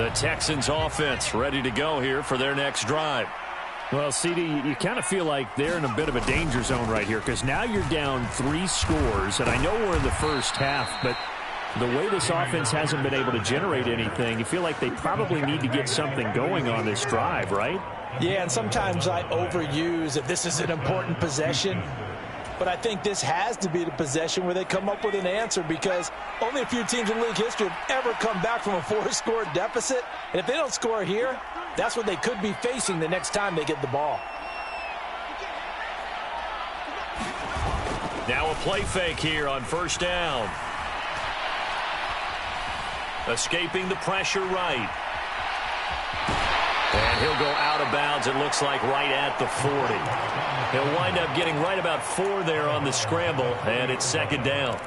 The Texans offense ready to go here for their next drive. Well, CD, you kind of feel like they're in a bit of a danger zone right here because now you're down 3 scores, and I know we're in the first half, but the way this offense hasn't been able to generate anything, you feel like they probably need to get something going on this drive, right? Yeah, and sometimes I overuse that this is an important possession. But I think this has to be the possession where they come up with an answer because only a few teams in league history have ever come back from a 4-score deficit. And if they don't score here, that's what they could be facing the next time they get the ball. Now a play fake here on first down. Escaping the pressure right. And he'll go out of bounds, it looks like, right at the 40. He'll wind up getting right about 4 there on the scramble, and it's second down.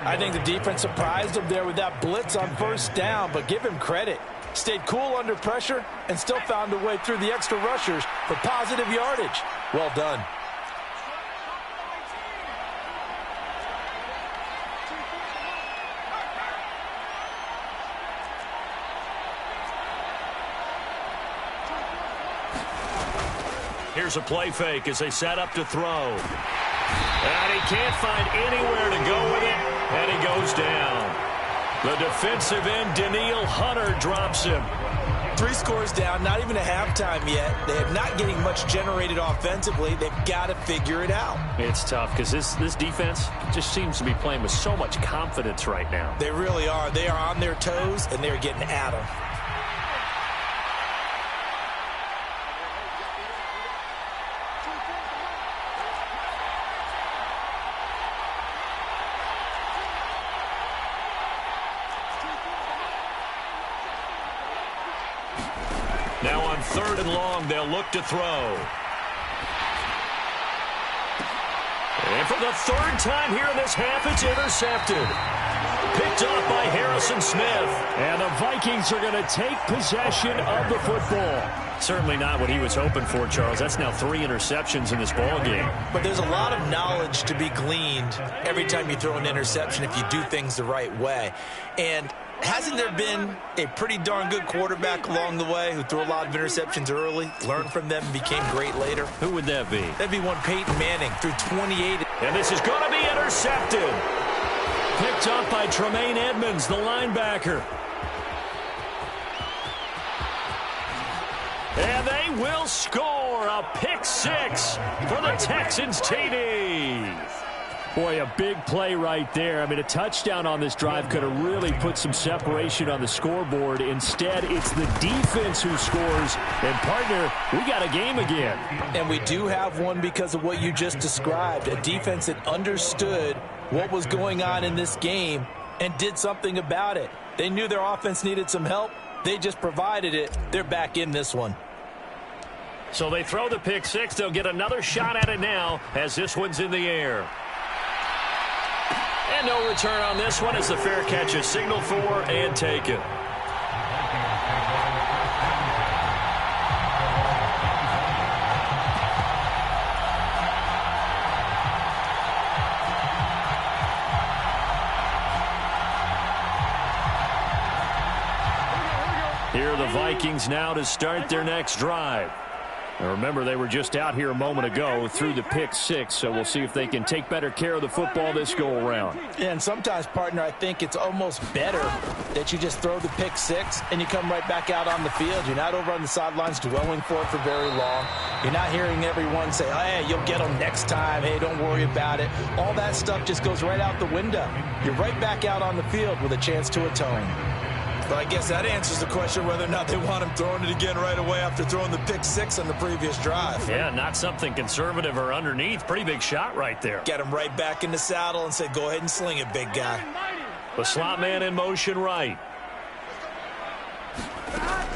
I think the defense surprised him there with that blitz on first down, but give him credit. Stayed cool under pressure and still found a way through the extra rushers for positive yardage. Well done. Here's a play fake as they set up to throw. And he can't find anywhere to go with it, and he goes down. The defensive end, Danielle Hunter, drops him. 3 scores down, not even a halftime yet. They are not getting much generated offensively. They've got to figure it out. It's tough because this defense just seems to be playing with so much confidence right now. They really are. They are on their toes, and they're getting at them. Now on 3rd and long, they'll look to throw. And for the 3rd time here in this half, it's intercepted. Picked off by Harrison Smith. And the Vikings are going to take possession of the football. Certainly not what he was hoping for, Charles. That's now 3 interceptions in this ball game. But there's a lot of knowledge to be gleaned every time you throw an interception if you do things the right way. And hasn't there been a pretty darn good quarterback along the way who threw a lot of interceptions early, learned from them, and became great later? Who would that be? That'd be one Peyton Manning, threw 28. And this is going to be intercepted. Picked up by Tremaine Edmonds, the linebacker. And they will score a pick 6 for the Texans TD. Boy, a big play right there. I mean, a touchdown on this drive could have really put some separation on the scoreboard. Instead, it's the defense who scores. And, partner, we got a game again. And we do have one because of what you just described. A defense that understood what was going on in this game and did something about it. They knew their offense needed some help. They just provided it. They're back in this one. So they throw the pick 6. They'll get another shot at it now as this one's in the air. And no return on this one as the fair catch is signaled for and taken. Here are the Vikings now to start their next drive. Now remember, they were just out here a moment ago through the pick 6, so we'll see if they can take better care of the football this go-around. Yeah, and sometimes, partner, I think it's almost better that you just throw the pick 6 and you come right back out on the field. You're not over on the sidelines dwelling for it for very long. You're not hearing everyone say, oh, hey, you'll get them next time. Hey, don't worry about it. All that stuff just goes right out the window. You're right back out on the field with a chance to atone. But I guess that answers the question whether or not they want him throwing it again right away after throwing the pick 6 on the previous drive. Yeah, not something conservative or underneath. Pretty big shot right there. Get him right back in the saddle and say, go ahead and sling it, big guy. The slot man in motion right.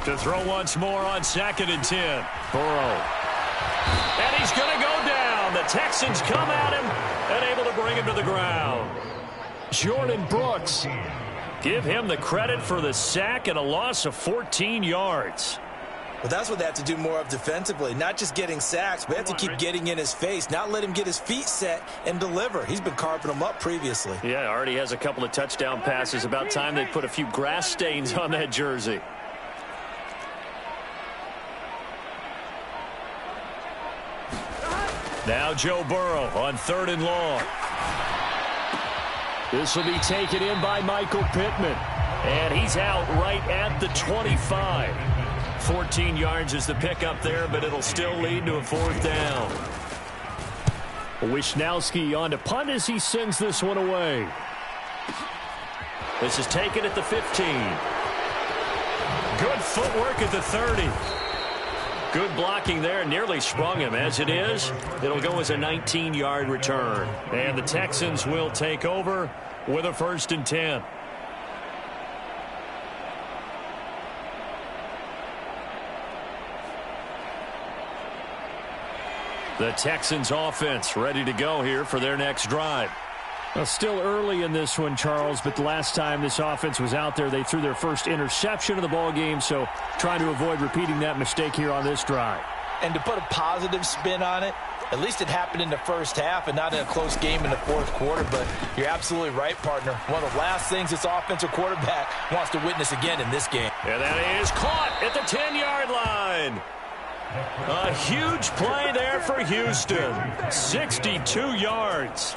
To throw once more on 2nd and 10. Burrow. And he's going to go down. The Texans come at him and able to bring him to the ground. Jordan Brooks. Give him the credit for the sack and a loss of 14 yards. Well, that's what they have to do more of defensively. Not just getting sacks, but they have to keep getting in his face, not let him get his feet set and deliver. He's been carving them up previously. Yeah, already has a couple of touchdown passes. About time they put a few grass stains on that jersey. Now Joe Burrow on 3rd and long. This will be taken in by Michael Pittman. And he's out right at the 25. 14 yards is the pickup there, but it'll still lead to a 4th down. Wishnowski on to punt as he sends this one away. This is taken at the 15. Good footwork at the 30. Good blocking there. Nearly sprung him. As it is, it'll go as a 19-yard return. And the Texans will take over with a 1st and 10. The Texans offense ready to go here for their next drive. Well, still early in this one, Charles, but the last time this offense was out there, they threw their first interception of the ball game, so trying to avoid repeating that mistake here on this drive. And to put a positive spin on it, at least it happened in the first half and not in a close game in the 4th quarter, but you're absolutely right, partner. One of the last things this offensive quarterback wants to witness again in this game. And that is caught at the 10-yard line. A huge play there for Houston. 62 yards.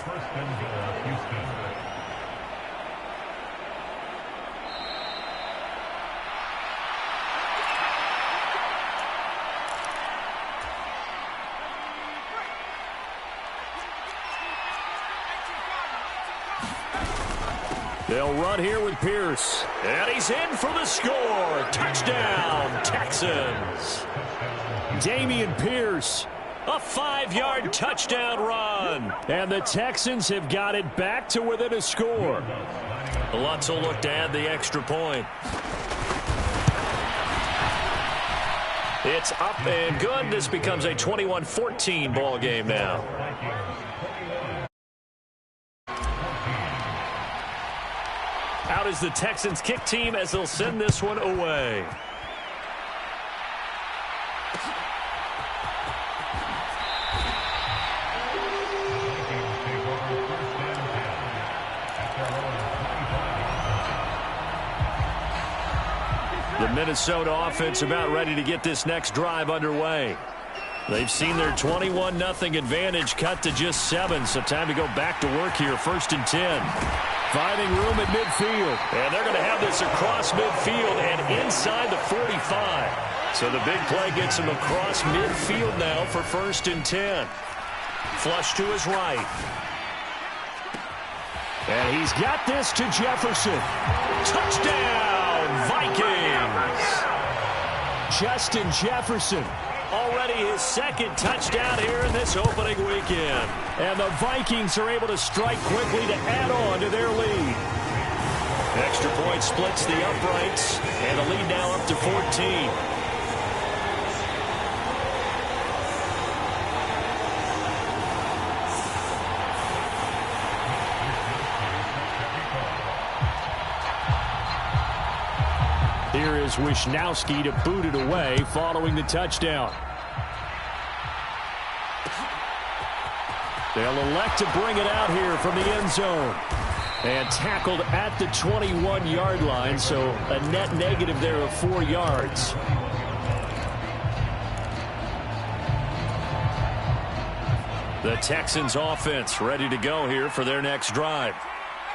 They'll run here with Pierce. And he's in for the score. Touchdown, Texans. Dameon Pierce. A 5-yard touchdown run. And the Texans have got it back to within a score. Lutz will look to add the extra point. It's up and good. This becomes a 21-14 ball game now. Out is the Texans kick team as they'll send this one away. The Minnesota offense about ready to get this next drive underway. They've seen their 21-0 advantage cut to just 7, so time to go back to work here. 1st and 10. Finding room at midfield. And they're going to have this across midfield and inside the 45. So the big play gets him across midfield now for 1st and 10. Flush to his right. And he's got this to Jefferson. Touchdown, Vikings! Justin Jefferson. Already his 2nd touchdown here in this opening weekend. And the Vikings are able to strike quickly to add on to their lead. Extra point splits the uprights, and the lead now up to 14. Here is Wishnowski to boot it away following the touchdown. They'll elect to bring it out here from the end zone. And tackled at the 21-yard line, so a net negative there of 4 yards. The Texans offense ready to go here for their next drive.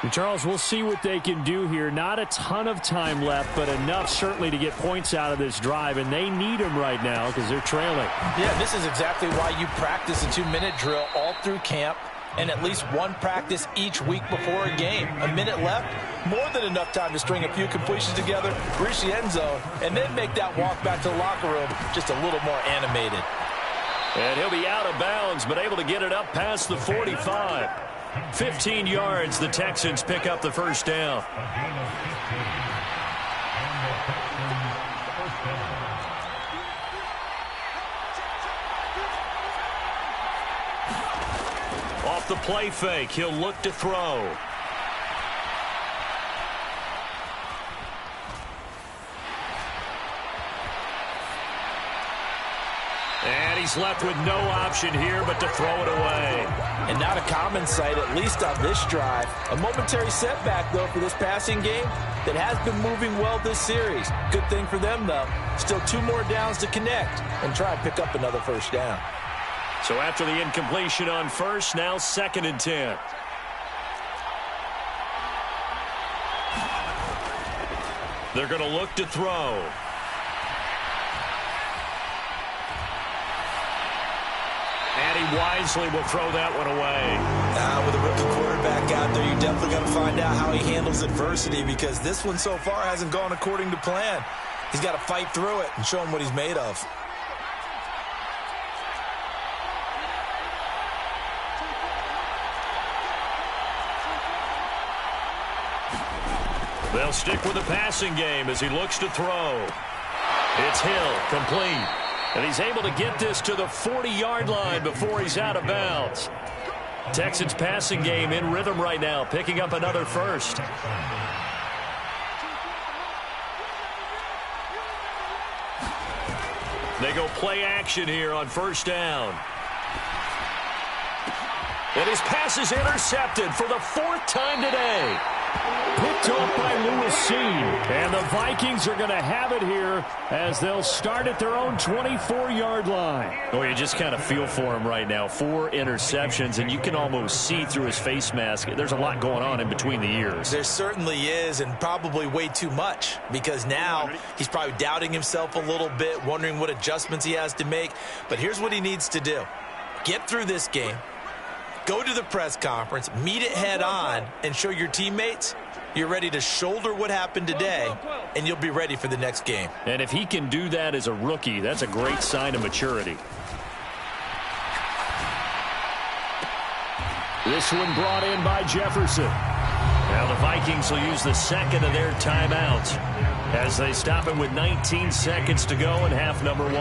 And Charles, we'll see what they can do here. Not a ton of time left, but enough certainly to get points out of this drive, and they need them right now because they're trailing. Yeah, this is exactly why you practice a 2-minute drill all through camp and at least one practice each week before a game. A minute left, more than enough time to string a few completions together, reach the end zone, and then make that walk back to the locker room just a little more animated. And he'll be out of bounds, but able to get it up past the 45. 15 yards, the Texans pick up the 1st down. Off the play fake, he'll look to throw. And he's left with no option here but to throw it away. And not a common sight, at least on this drive. A momentary setback, though, for this passing game that has been moving well this series. Good thing for them, though. Still 2 more downs to connect and try and pick up another 1st down. So after the incompletion on first, now 2nd and 10. They're going to look to throw. And he wisely will throw that one away. With a rookie quarterback out there, you're definitely going to find out how he handles adversity, because this one so far hasn't gone according to plan. He's got to fight through it and show him what he's made of. They'll stick with the passing game as he looks to throw. It's Hill, complete. And he's able to get this to the 40-yard line before he's out of bounds. Texans passing game in rhythm right now, picking up another first. They go play action here on first down. And his pass is intercepted for the 4th time today. Picked off by Lewis. And the Vikings are going to have it here as they'll start at their own 24-yard line. Oh, you just kind of feel for him right now. 4 interceptions, and you can almost see through his face mask. There's a lot going on in between the ears. There certainly is, and probably way too much, because now he's probably doubting himself a little bit, wondering what adjustments he has to make. But here's what he needs to do. Get through this game. Go to the press conference, meet it head on, and show your teammates you're ready to shoulder what happened today, and you'll be ready for the next game. And if he can do that as a rookie, that's a great sign of maturity. This one brought in by Jefferson. Now the Vikings will use the 2nd of their timeouts as they stop it with 19 seconds to go in half number 1.